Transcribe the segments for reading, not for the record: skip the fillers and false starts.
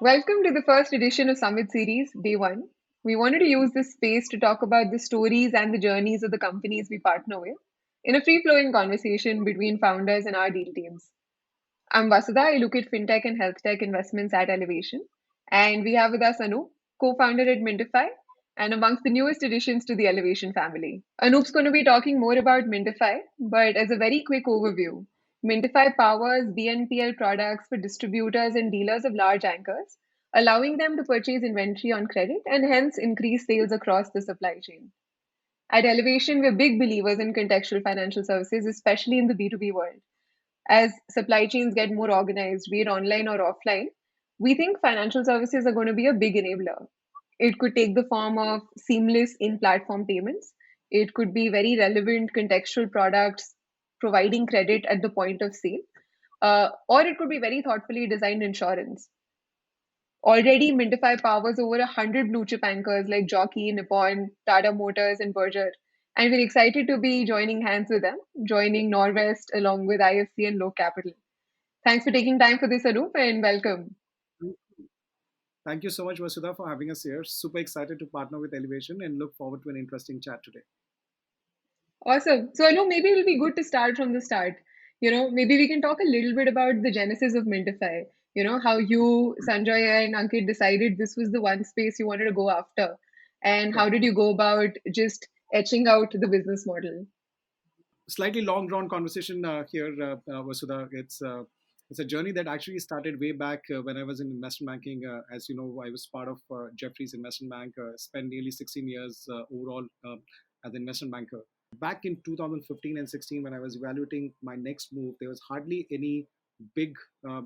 Welcome to the first edition of Summit Series, Day 1. We wanted to use this space to talk about the stories and the journeys of the companies we partner with in a free flowing conversation between founders and our deal teams. I'm Vasudha. I look at fintech and health tech investments at Elevation. And we have with us Anup, co founder at Mintifi, and amongst the newest additions to the Elevation family. Anup's going to be talking more about Mintifi, but as a very quick overview, Mintifi powers BNPL products for distributors and dealers of large anchors, allowing them to purchase inventory on credit and hence increase sales across the supply chain. At Elevation, we're big believers in contextual financial services, especially in the B2B world. As supply chains get more organized, be it online or offline, we think financial services are going to be a big enabler. It could take the form of seamless in platform payments. It could be very relevant contextual products providing credit at the point of sale. Or it could be very thoughtfully designed insurance. Already, Mintify powers over 100 blue chip anchors like Jockey, Nippon, Tata Motors, and Berger. And we're excited to be joining hands with them, joining Norwest along with IFC and Low Capital. Thanks for taking time for this, Anup, and welcome. Thank you so much, Vasudha, for having us here. Super excited to partner with Elevation and look forward to an interesting chat today. Awesome. So, Anup, maybe it'll be good to start from the start. Maybe we can talk a little bit about the genesis of Mintify. How you, Sanjay, and Ankit decided this was the one space you wanted to go after. And Sure. how did you go about just etching out the business model? Slightly long drawn conversation here, Vasudha. It's a journey that actually started way back when I was in investment banking. As you know, I was part of Jefferies Investment Bank, spent nearly 16 years overall as an investment banker. Back in 2015 and 16, when I was evaluating my next move, there was hardly any big,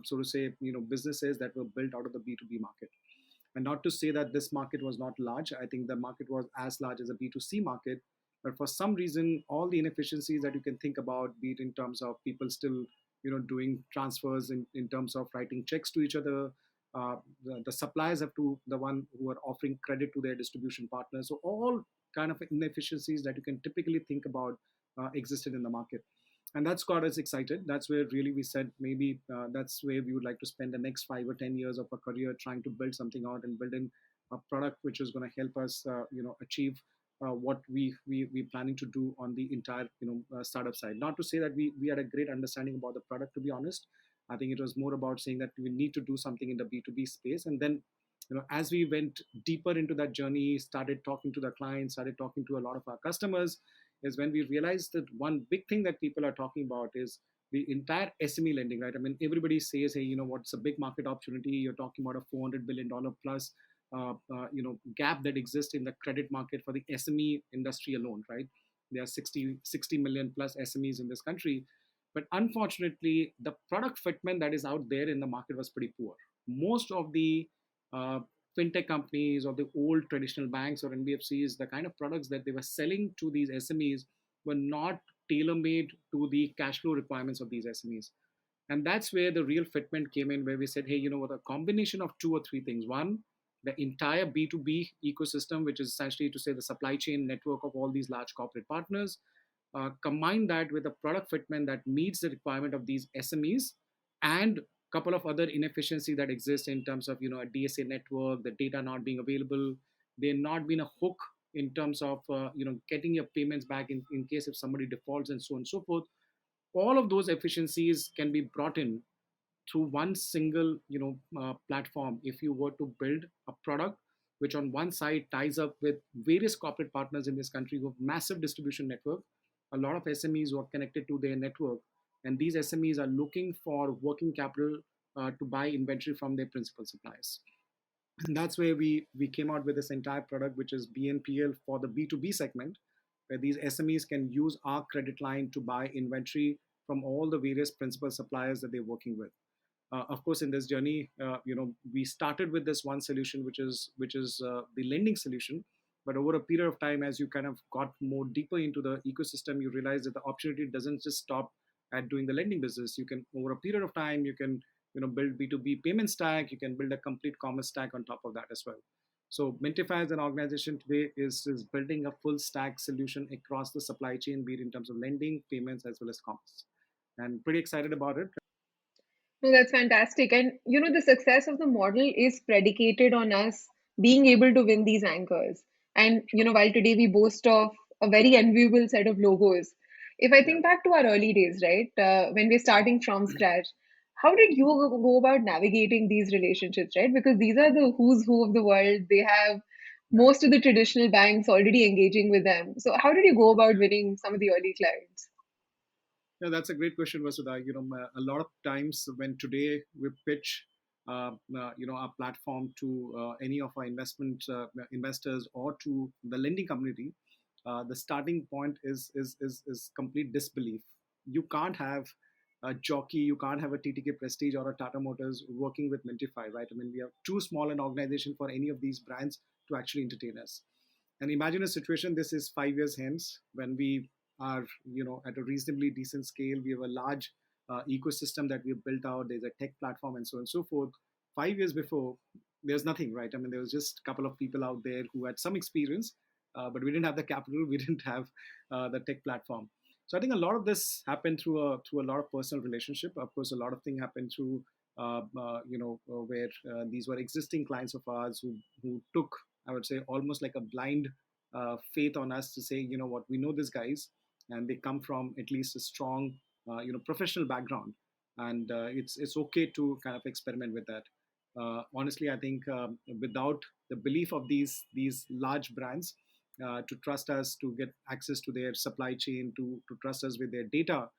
so to say, businesses that were built out of the B2B market. And not to say that this market was not large. I think the market was as large as a B2C market. But for some reason, all the inefficiencies that you can think about, be it in terms of people still, doing transfers in terms of writing checks to each other, the suppliers have to the one who are offering credit to their distribution partners. So all kind of inefficiencies that you can typically think about existed in the market, and that's got us excited. That's where really we said maybe that's where we would like to spend the next 5 or 10 years of a career trying to build something out and build in a product which is going to help us achieve what we planning to do on the entire startup side. Not to say that we had a great understanding about the product, to be honest. I think it was more about saying that we need to do something in the B2B space. And then as we went deeper into that journey, started talking to the clients, started talking to a lot of our customers, is when we realized that one big thing that people are talking about is the entire SME lending, right? I mean, everybody says, hey, what's a big market opportunity? You're talking about a $400 billion plus, gap that exists in the credit market for the SME industry alone, right? There are 60 million plus SMEs in this country. But unfortunately, the product fitment that is out there in the market was pretty poor. Most of the uh, fintech companies or the old traditional banks or NBFCs, the kind of products that they were selling to these SMEs were not tailor made to the cash flow requirements of these SMEs. And that's where the real fitment came in, where we said, hey, you know what, a combination of two or three things. One, the entire B2B ecosystem, which is essentially to say the supply chain network of all these large corporate partners, combine that with a product fitment that meets the requirement of these SMEs and couple of other inefficiency that exist in terms of a DSA network, the data not being available, there not being a hook in terms of getting your payments back in case if somebody defaults and so on and so forth. All of those efficiencies can be brought in through one single platform if you were to build a product which on one side ties up with various corporate partners in this country who have massive distribution network, a lot of SMEs who are connected to their network, and these SMEs are looking for working capital to buy inventory from their principal suppliers. And that's where we came out with this entire product, which is BNPL for the B2B segment, where these SMEs can use our credit line to buy inventory from all the various principal suppliers that they're working with. Of course, in this journey, we started with this one solution, which is the lending solution. But over a period of time, as you kind of got more deeper into the ecosystem, you realize that the opportunity doesn't just stop at doing the lending business. You can, over a period of time, you can build B2B payment stack. You can build a complete commerce stack on top of that as well. So Mintify as an organization today is building a full stack solution across the supply chain, be it in terms of lending, payments, as well as commerce. And pretty excited about it. No, that's fantastic. And the success of the model is predicated on us being able to win these anchors. And while today we boast of a very enviable set of logos, if I Yeah. think back to our early days, right, when we're starting from scratch, how did you go about navigating these relationships, right? Because these are the who's who of the world. They have Yeah. most of the traditional banks already engaging with them. So how did you go about winning some of the early clients? Yeah, that's a great question, Vasudha. A lot of times when today we pitch, our platform to any of our investors or to the lending community, the starting point is complete disbelief. You can't have a Jockey, you can't have a TTK Prestige or a Tata Motors working with Mintifi, right? I mean, we are too small an organization for any of these brands to actually entertain us. And imagine a situation, this is 5 years hence, when we are at a reasonably decent scale, we have a large ecosystem that we've built out, there's a tech platform and so on and so forth. 5 years before, there's nothing, right? I mean, there was just a couple of people out there who had some experience, but we didn't have the capital, we didn't have the tech platform. So I think a lot of this happened through a lot of personal relationship. Of course, a lot of things happened through where these were existing clients of ours who took, I would say, almost like a blind faith on us to say, you know what, we know these guys, and they come from at least a strong, professional background, and it's okay to kind of experiment with that. Honestly, I think without the belief of these large brands to trust us, to get access to their supply chain, to trust us with their data,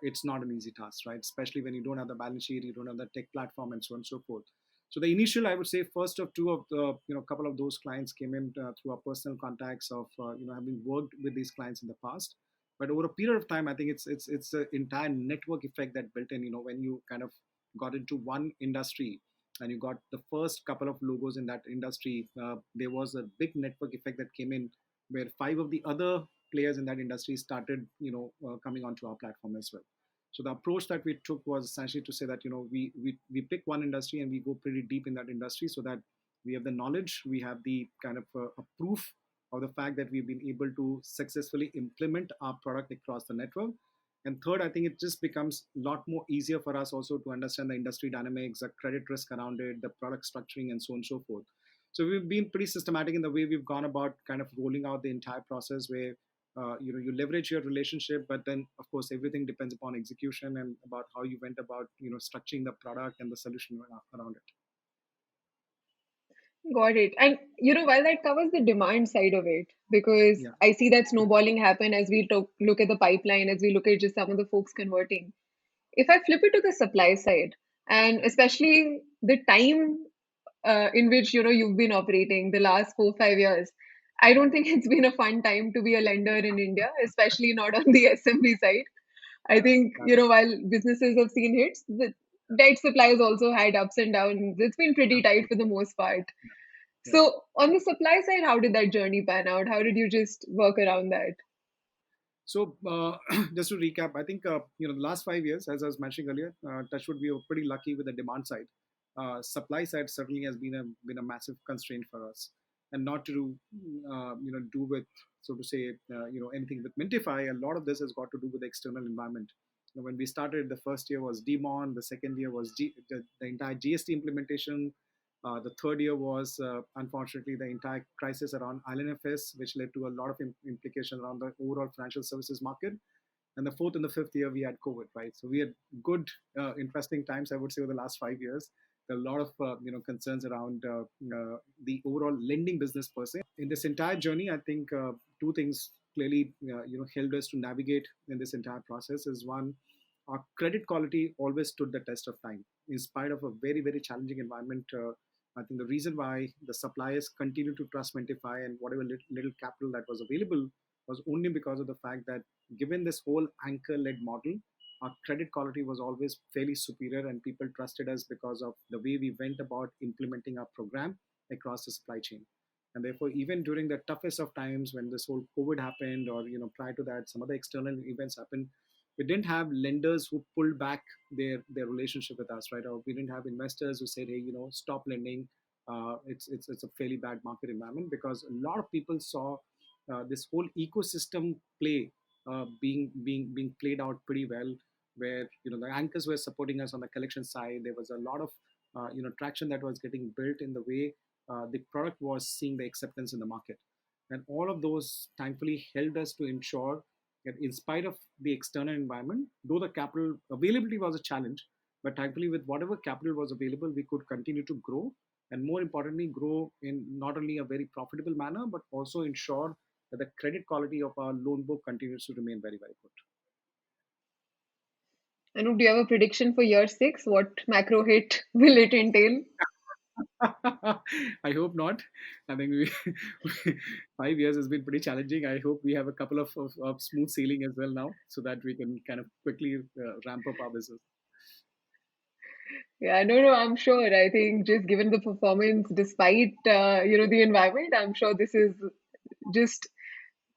it's not an easy task, right? Especially when you don't have the balance sheet, you don't have the tech platform, and so on and so forth. So the initial, I would say, first of two of the, couple of those clients came in through our personal contacts of, having worked with these clients in the past. But over a period of time, I think it's the entire network effect that built in. When you kind of got into one industry and you got the first couple of logos in that industry, there was a big network effect that came in, where five of the other players in that industry started, coming onto our platform as well. So the approach that we took was essentially to say that, we pick one industry and we go pretty deep in that industry, so that we have the knowledge, we have the kind of a proof of the fact that we've been able to successfully implement our product across the network. And third, I think it just becomes a lot more easier for us also to understand the industry dynamics, the credit risk around it, the product structuring, and so on and so forth. So we've been pretty systematic in the way we've gone about kind of rolling out the entire process, where you leverage your relationship, but then of course everything depends upon execution and about how you went about structuring the product and the solution around it. Got it. And while that covers the demand side of it, because Yeah. I see that snowballing happen as we look at the pipeline, as we look at just some of the folks converting. If I flip it to the supply side, and especially the time in which you've been operating the last 4 5 years, I don't think it's been a fun time to be a lender in India, especially not on the SMB side. I think Yeah. while businesses have seen hits, the debt supply has also had ups and downs. It's been pretty tight for Absolutely. the most part. Yeah. So on the supply side, how did that journey pan out? How did you just work around that? So just to recap, I think the last 5 years, as I was mentioning earlier, Touchwood, we were pretty lucky with the demand side. Supply side certainly has been a massive constraint for us, and not to do with, so to say, anything with Mintify. A lot of this has got to do with the external environment. When we started, the first year was demon, the second year was the entire GST implementation. The third year was, unfortunately, the entire crisis around ILNFS, which led to a lot of implications around the overall financial services market. And the fourth and the fifth year, we had COVID, right? So we had good, interesting times, I would say, over the last 5 years. There are a lot of concerns around the overall lending business per se. In this entire journey, I think two things clearly helped us to navigate in this entire process. Is one, our credit quality always stood the test of time in spite of a very very challenging environment. I think the reason why the suppliers continue to trust Mentify and whatever little capital that was available was only because of the fact that, given this whole anchor led model, our credit quality was always fairly superior, and people trusted us because of the way we went about implementing our program across the supply chain. And therefore, even during the toughest of times, when this whole COVID happened, or prior to that, some other external events happened, we didn't have lenders who pulled back their relationship with us, right? Or we didn't have investors who said, hey, stop lending. It's a fairly bad market environment, because a lot of people saw this whole ecosystem play being played out pretty well, where the anchors were supporting us on the collection side. There was a lot of traction that was getting built in the way the product was seeing the acceptance in the market, and all of those thankfully helped us to ensure that in spite of the external environment, though the capital availability was a challenge, but thankfully with whatever capital was available, we could continue to grow, and more importantly, grow in not only a very profitable manner, but also ensure that the credit quality of our loan book continues to remain very, very good. Anup, do you have a prediction for year six? What macro hit will it entail? I hope not. I think 5 years has been pretty challenging. I hope we have a couple of smooth sailing as well now, so that we can kind of quickly ramp up our business. Yeah, no, no, I'm sure. I think just given the performance, despite the environment, I'm sure this is just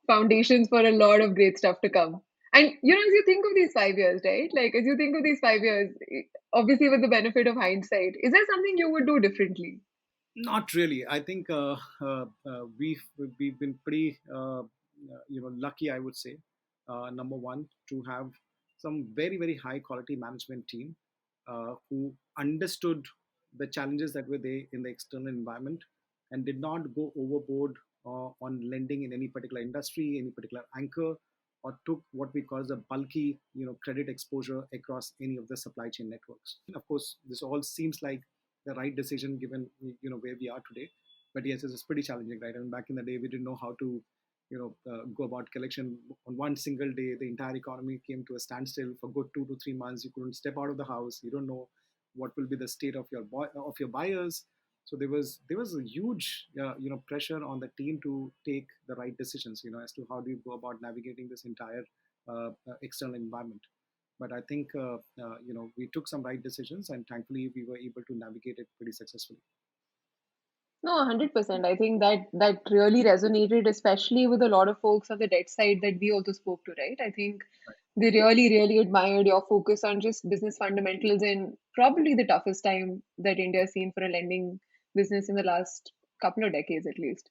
foundations for a lot of great stuff to come. And as you think of these 5 years, right? Like as you think of these 5 years, obviously with the benefit of hindsight, is there something you would do differently? Not really. I think we've been pretty lucky, I would say. Number one, to have some very very high quality management team who understood the challenges that were there in the external environment and did not go overboard on lending in any particular industry, any particular anchor, or took what we call as a bulky credit exposure across any of the supply chain networks. Of course, this all seems like the right decision given where we are today, but yes, it's pretty challenging, right? And back in the day, we didn't know how to go about collection. On one single day, the entire economy came to a standstill for good 2 to 3 months. You couldn't step out of the house. You don't know what will be the state of your buyers. So there was a huge pressure on the team to take the right decisions, as to how do you go about navigating this entire external environment. But I think we took some right decisions, and thankfully we were able to navigate it pretty successfully. No, 100%. I think that really resonated, especially with a lot of folks on the debt side that we also spoke to, right? I think they really, really admired your focus on just business fundamentals in probably the toughest time that India's seen for a lending business in the last couple of decades at least.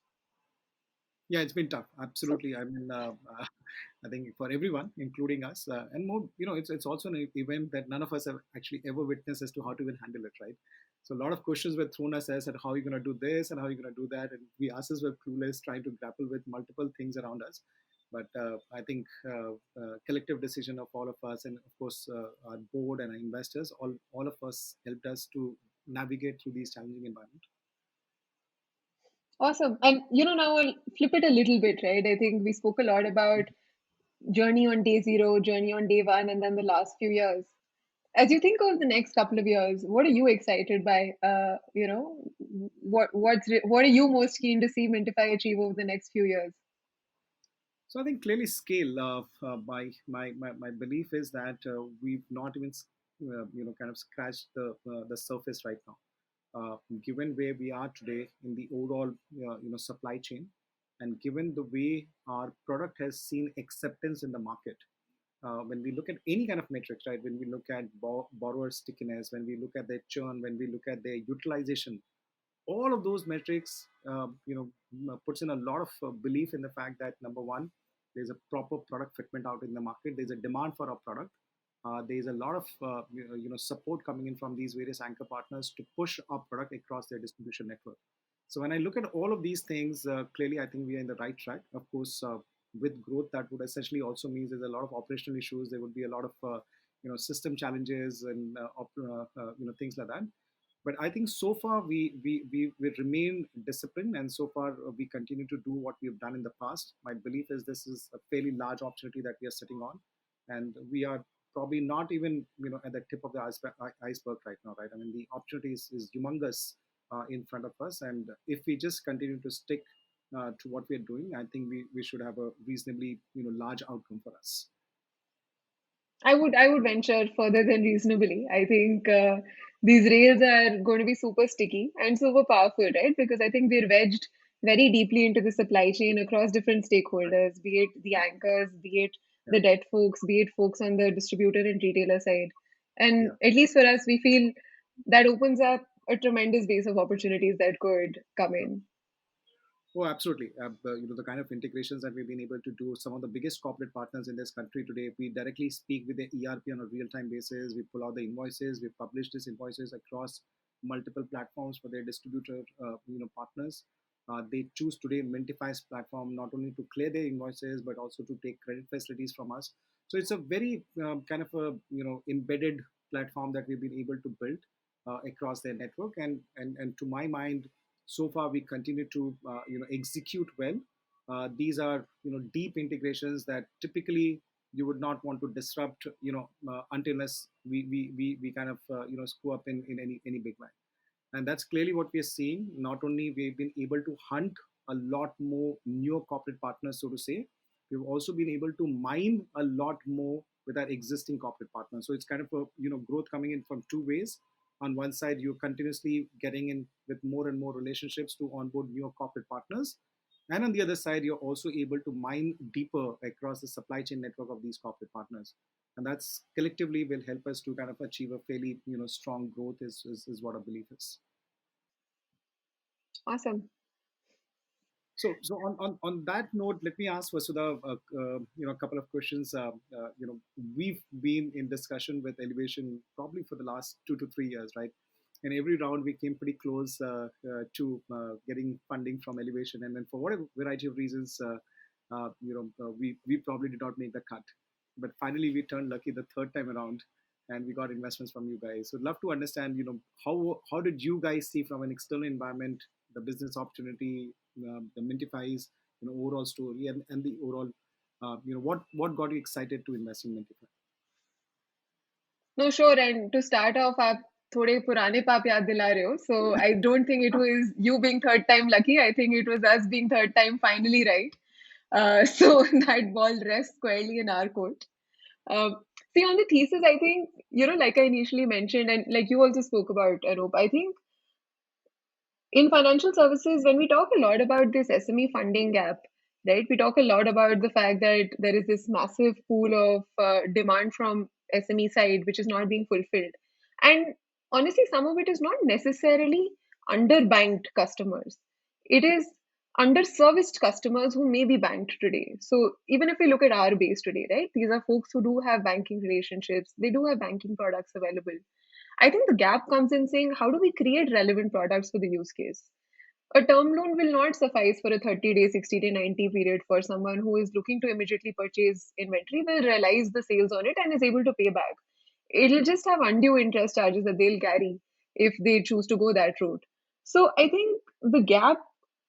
Yeah, it's been tough. So Absolutely. I mean, I think for everyone, including us, and more, it's also an event that none of us have actually ever witnessed as to how to even handle it, right? So a lot of questions were thrown at us at how are you going to do this and how are you going to do that, and we ourselves were clueless, trying to grapple with multiple things around us. But I think collective decision of all of us, and of course our board and our investors, all of us helped us to navigate through these challenging environments. awesome. And now I'll flip it a little bit, right? I think we spoke a lot about journey on day zero, journey on day one, and then the last few years. As you think of the next couple of years, what are you excited by? What are you most keen to see Mintify achieve over the next few years? So I think clearly scale. My belief is that we've not even kind of scratched the surface right now. Given where we are today in the overall supply chain, and given the way our product has seen acceptance in the market, when we look at any kind of metrics, right? When we look at borrower stickiness, when we look at their churn, when we look at their utilization, all of those metrics puts in a lot of belief in the fact that number one, there's a proper product fitment out in the market, there's a demand for our product, there's a lot of support coming in from these various anchor partners to push our product across their distribution network. So when I look at all of these things, clearly I think we are in the right track. Of course, with growth, that would essentially also means there's a lot of operational issues, there would be a lot of system challenges and things like that. But I think so far we remain disciplined, and so far we continue to do what we've done in the past. My belief is this is a fairly large opportunity that we are sitting on, and we are probably not even at the tip of the iceberg right now, right? I mean, the opportunity is humongous in front of us, and if we just continue to stick to what we are doing, I think we should have a reasonably large outcome for us. I would venture further than reasonably. I think these rails are going to be super sticky and super powerful, right? Because I think we're wedged very deeply into the supply chain across different stakeholders, be it the anchors, be it Yeah, the debt folks, be it folks on the distributor and retailer side. And yeah. at least for us, we feel that opens up a tremendous base of opportunities that could come in. Oh, absolutely. The kind of integrations that we've been able to do, some of the biggest corporate partners in this country today, we directly speak with the ERP on a real-time basis. We pull out the invoices. We publish these invoices across multiple platforms for their distributor, partners. They choose today Mintifi's platform not only to clear their invoices but also to take credit facilities from us. So it's a very kind of a embedded platform that we've been able to build across their network. And to my mind, so far we continue to execute well. These are deep integrations that typically you would not want to disrupt until unless we kind of screw up in any big way. And that's clearly what we're seeing. Not only we've been able to hunt a lot more newer corporate partners, so to say, we've also been able to mine a lot more with our existing corporate partners. So it's kind of a growth coming in from two ways. On one side, you're continuously getting in with more and more relationships to onboard newer corporate partners, and on the other side, you're also able to mine deeper across the supply chain network of these corporate partners. And that's collectively will help us to kind of achieve a fairly strong growth is what I believe is. Awesome. So on that note, let me ask Vasudha, a couple of questions. We've been in discussion with Elevation probably for the last 2 to 3 years, right? And every round we came pretty close to getting funding from Elevation, and then for whatever variety of reasons, we probably did not make the cut. But finally, we turned lucky the third time around, and we got investments from you guys. So, I'd love to understand, how did you guys see from an external environment the business opportunity, the Mintifi's overall story, and the overall what got you excited to invest in Mintify? No, sure. And to start off, आप थोड़े पुराने पाप याद दिला रहे हो. So I don't think it was you being third time lucky. I think it was us being third time finally right. So that ball rests squarely in our court. Um, See, on the thesis, I think, like I initially mentioned, and like you also spoke about, Anup, I think in financial services, when we talk a lot about this SME funding gap, right, we talk a lot about the fact that there is this massive pool of demand from SME side which is not being fulfilled. And honestly, some of it is not necessarily underbanked customers. It is underserviced customers who may be banked today. So even if we look at our base today, right, these are folks who do have banking relationships, they do have banking products available. I think the gap comes in saying, how do we create relevant products for the use case? A term loan will not suffice for a 30-day, 60-day, 90 period for someone who is looking to immediately purchase inventory, will realize the sales on it and is able to pay back. It'll just have undue interest charges that they'll carry if they choose to go that route. So I think the gap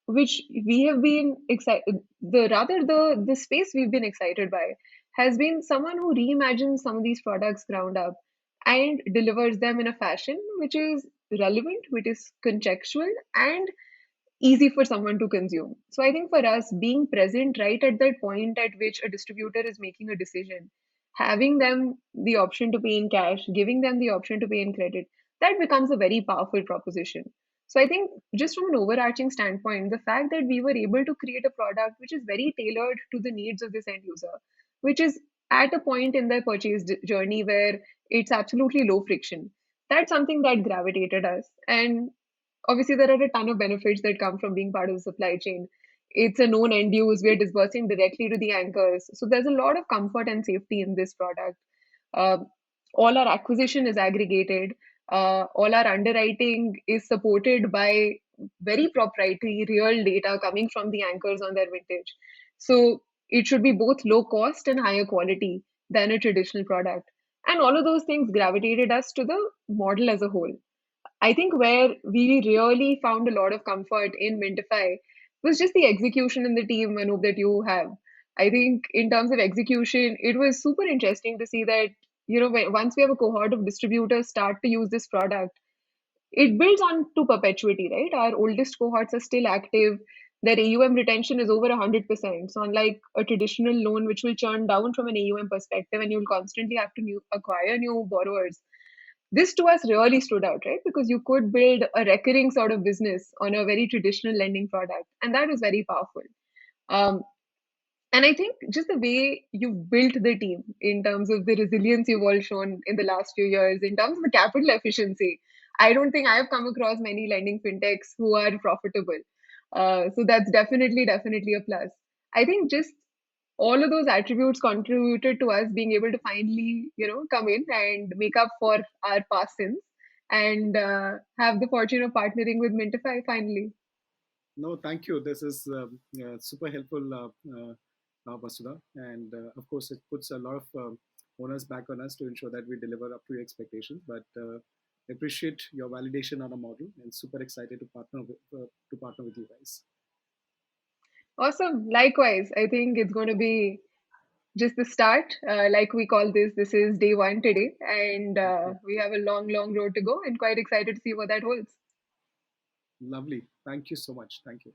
which we have been excited, the space we've been excited by has been someone who reimagines some of these products ground up and delivers them in a fashion which is relevant, which is contextual, and easy for someone to consume. So I think for us, being present right at that point at which a distributor is making a decision, having them the option to pay in cash, giving them the option to pay in credit, that becomes a very powerful proposition. So I think just from an overarching standpoint, the fact that we were able to create a product which is very tailored to the needs of this end user, which is at a point in their purchase journey where it's absolutely low friction, that's something that gravitated us. And obviously there are a ton of benefits that come from being part of the supply chain. It's a known end use, we're disbursing directly to the anchors, so there's a lot of comfort and safety in this product. uh, all our acquisition is aggregated, all our underwriting is supported by very proprietary real data coming from the anchors on their vintage. So it should be both low cost and higher quality than a traditional product, and all of those things gravitated us to the model as a whole. I think where we really found a lot of comfort in Mintify was just the execution in the team, Anup, that you have. I think in terms of execution, it was super interesting to see that, once we have a cohort of distributors start to use this product, it builds on to perpetuity, right? Our oldest cohorts are still active. Their AUM retention is over 100%. So unlike a traditional loan, which will churn down from an AUM perspective and you'll constantly have to acquire new borrowers, this to us really stood out, right? Because you could build a recurring sort of business on a very traditional lending product, and that was very powerful. Um, and I think just the way you built the team in terms of the resilience you've all shown in the last few years, in terms of the capital efficiency, I don't think I have come across many lending fintechs who are profitable. So that's definitely a plus. I think just all of those attributes contributed to us being able to finally, come in and make up for our past sins and have the fortune of partnering with Mintifi finally. No, thank you. This is super helpful, Vasudha. And of course, it puts a lot of onus back on us to ensure that we deliver up to your expectations. But appreciate your validation on a model and super excited to partner with you guys. Awesome. Likewise, I think it's going to be just the start. Like we call this is day one today, and we have a long road to go, and quite excited to see what that holds. Lovely. Thank you so much. Thank you.